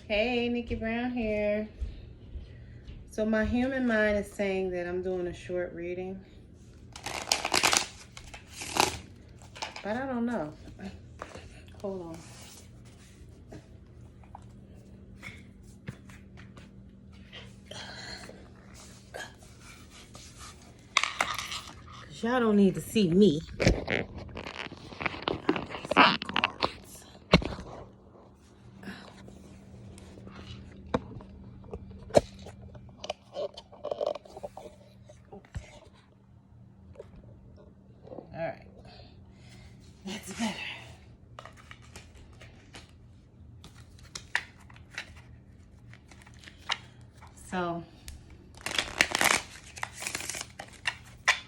Hey, Nickie Brown here. So my human mind is saying that I'm doing a short reading, but I don't know. Hold on. Cause y'all don't need to see me. Alright. That's better. So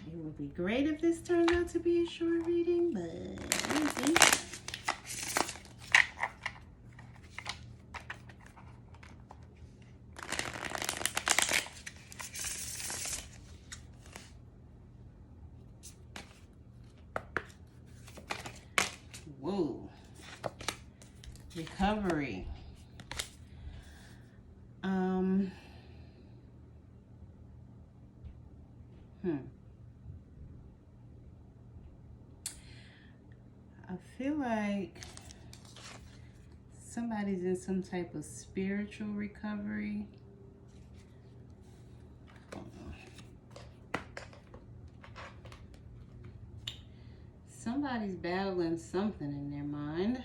it would be great if this turned out to be a short reading, but we'll see. Whoa. Recovery. I feel like somebody's in some type of spiritual recovery. Somebody's battling something in their mind.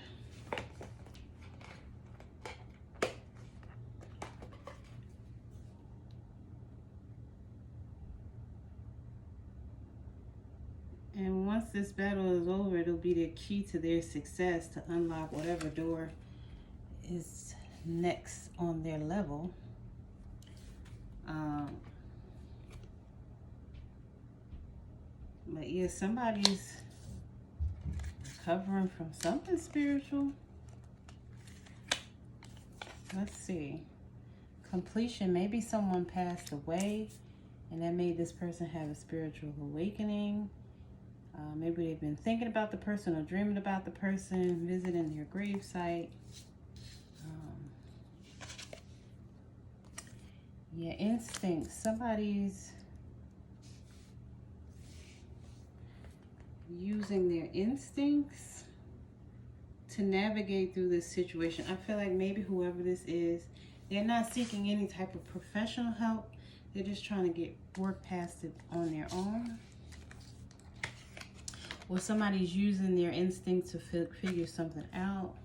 And once this battle is over, it'll be the key to their success to unlock whatever door is next on their level. But yeah, somebody's recovering from something spiritual. Let's see. Completion. Maybe someone passed away and that made this person have a spiritual awakening. Maybe they've been thinking about the person or dreaming about the person, visiting their gravesite. Yeah, instincts. Somebody's using their instincts to navigate through this situation. I feel like maybe whoever this is, they're not seeking any type of professional help. They're just trying to work past it on their own. Or somebody's using their instinct to figure something out.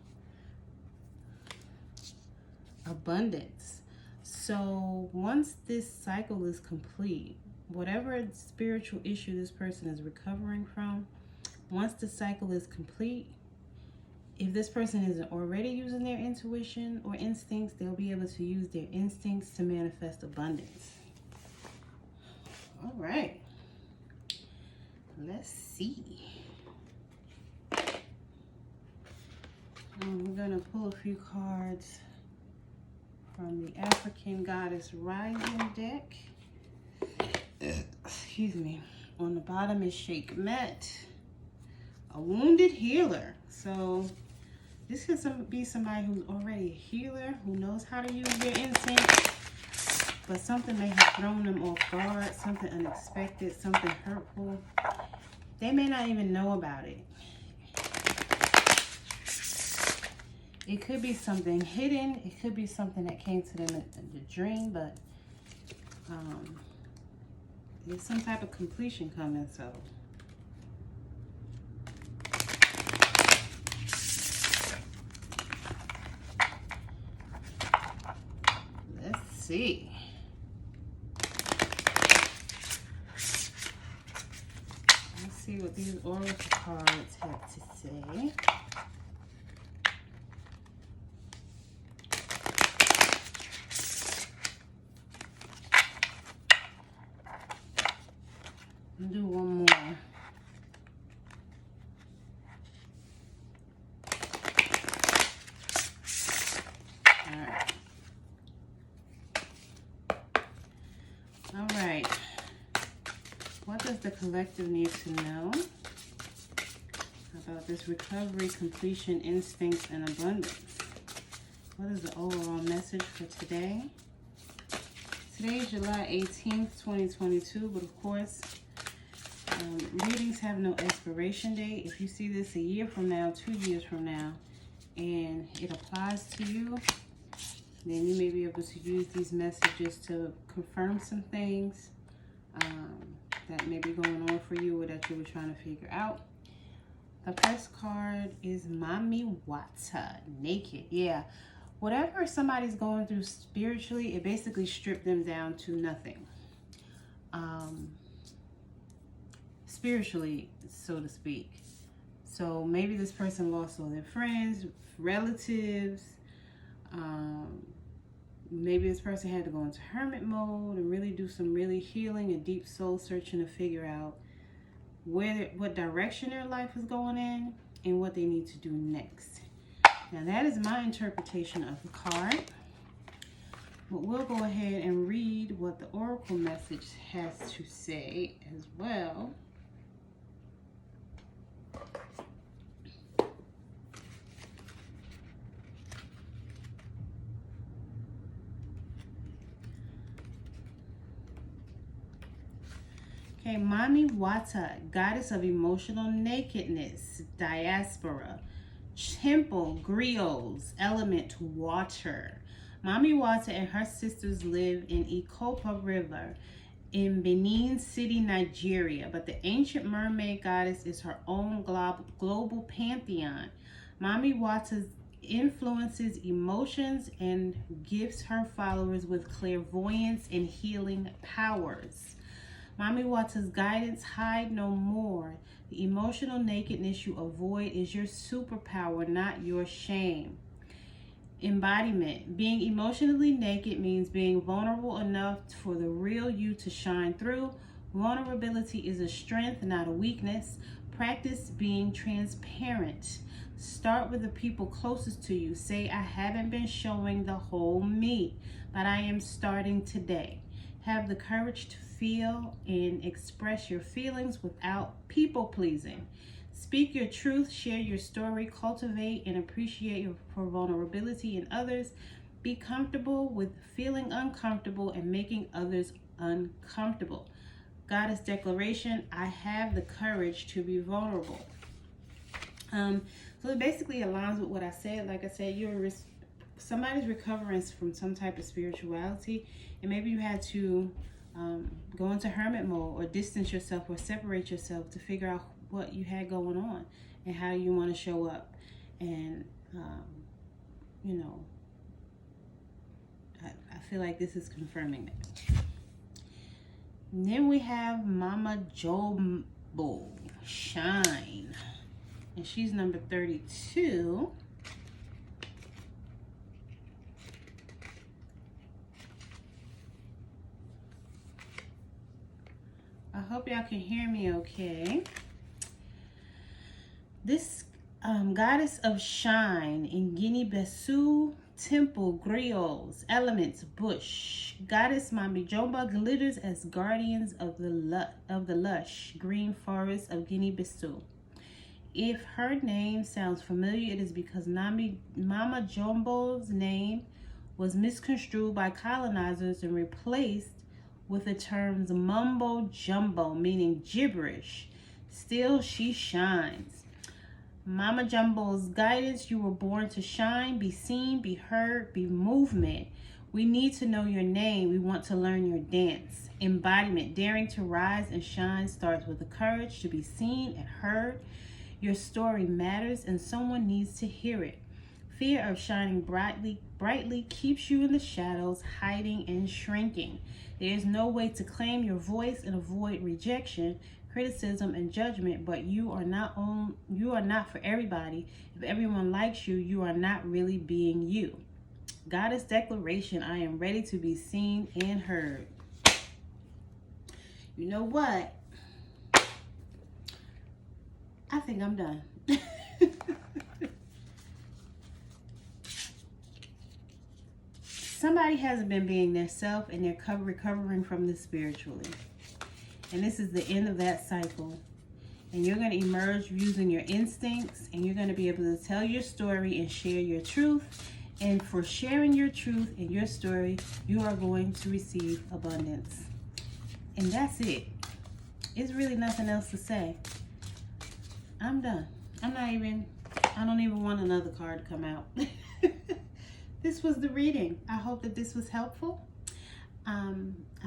Abundance. So once this cycle is complete, whatever spiritual issue this person is recovering from, once the cycle is complete, if this person isn't already using their intuition or instincts, they'll be able to use their instincts to manifest abundance. All right. Let's see. We're going to pull a few cards from the African Goddess Rising deck. Excuse me. On the bottom is Sheikmet, a wounded healer. So this could be somebody who's already a healer, who knows how to use their instincts, but something may have thrown them off guard, something unexpected, something hurtful. They may not even know about it. It could be something hidden. It could be something that came to them in the dream, but there's some type of completion coming, so. Let's see. Let's see what these oracle cards have to say. I'll do one more. All right. What does the collective need to know about this recovery, completion, instincts, and abundance? What is the overall message for today? Today is July 18th, 2022, but of course, readings have no expiration date. If you see this a year from now, 2 years from now, and it applies to you, then you may be able to use these messages to confirm some things that may be going on for you or that you were trying to figure out. The first card is Mami Wata, naked. Yeah, whatever somebody's going through spiritually, it basically stripped them down to nothing. Spiritually, so to speak. So maybe this person lost all their friends, relatives. Maybe this person had to go into hermit mode and really do some really healing and deep soul searching to figure out what direction their life is going in and what they need to do next. Now that is my interpretation of the card. But we'll go ahead and read what the oracle message has to say as well. Okay, Mami Wata, goddess of emotional nakedness, diaspora, temple, griots, element water. Mami Wata and her sisters live in Ikopa River in Benin City, Nigeria, but the ancient mermaid goddess is her own global pantheon. Mami Wata influences emotions and gifts her followers with clairvoyance and healing powers. Mami Wata's guidance, hide no more. The emotional nakedness you avoid is your superpower, not your shame. Embodiment. Being emotionally naked means being vulnerable enough for the real you to shine through. Vulnerability is a strength, not a weakness. Practice being transparent. Start with the people closest to you. Say, I haven't been showing the whole me, but I am starting today. Have the courage to feel and express your feelings without people pleasing. Speak your truth, share your story, cultivate and appreciate your vulnerability in others. Be comfortable with feeling uncomfortable and making others uncomfortable. Goddess declaration, I have the courage to be vulnerable. So it basically aligns with what I said. Like I said, somebody's recovering from some type of spirituality, and maybe you had to go into hermit mode or distance yourself or separate yourself to figure out what you had going on and how you want to show up. And I feel like this is confirming that. And then we have Mama Jumbo, Shine, and she's number 32. I hope y'all can hear me okay. This goddess of shine in Guinea-Bissau, temple, griots, elements, bush. Goddess Mami Jomba glitters as guardians of the lush green forest of Guinea-Bissau. If her name sounds familiar, it is because Mama Jumbo's name was misconstrued by colonizers and replaced with the terms mumbo jumbo, meaning gibberish. Still, she shines. Mama Jumbo's guidance, you were born to shine, be seen, be heard, be movement. We need to know your name. We want to learn your dance. Embodiment, daring to rise and shine starts with the courage to be seen and heard. Your story matters and someone needs to hear it. Fear of shining brightly keeps you in the shadows, hiding and shrinking. There is no way to claim your voice and avoid rejection, criticism, and judgment, but you are not for everybody. If everyone likes you, you are not really being you. Goddess declaration, I am ready to be seen and heard. You know what? I think I'm done. Somebody hasn't been being their self and they're recovering from this spiritually. And this is the end of that cycle. And you're going to emerge using your instincts, and you're going to be able to tell your story and share your truth. And for sharing your truth and your story, you are going to receive abundance. And that's it. It's really nothing else to say. I'm done. I don't even want another card to come out. This was the reading. I hope that this was helpful. I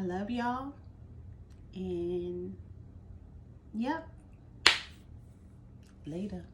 love y'all. And yep. Later.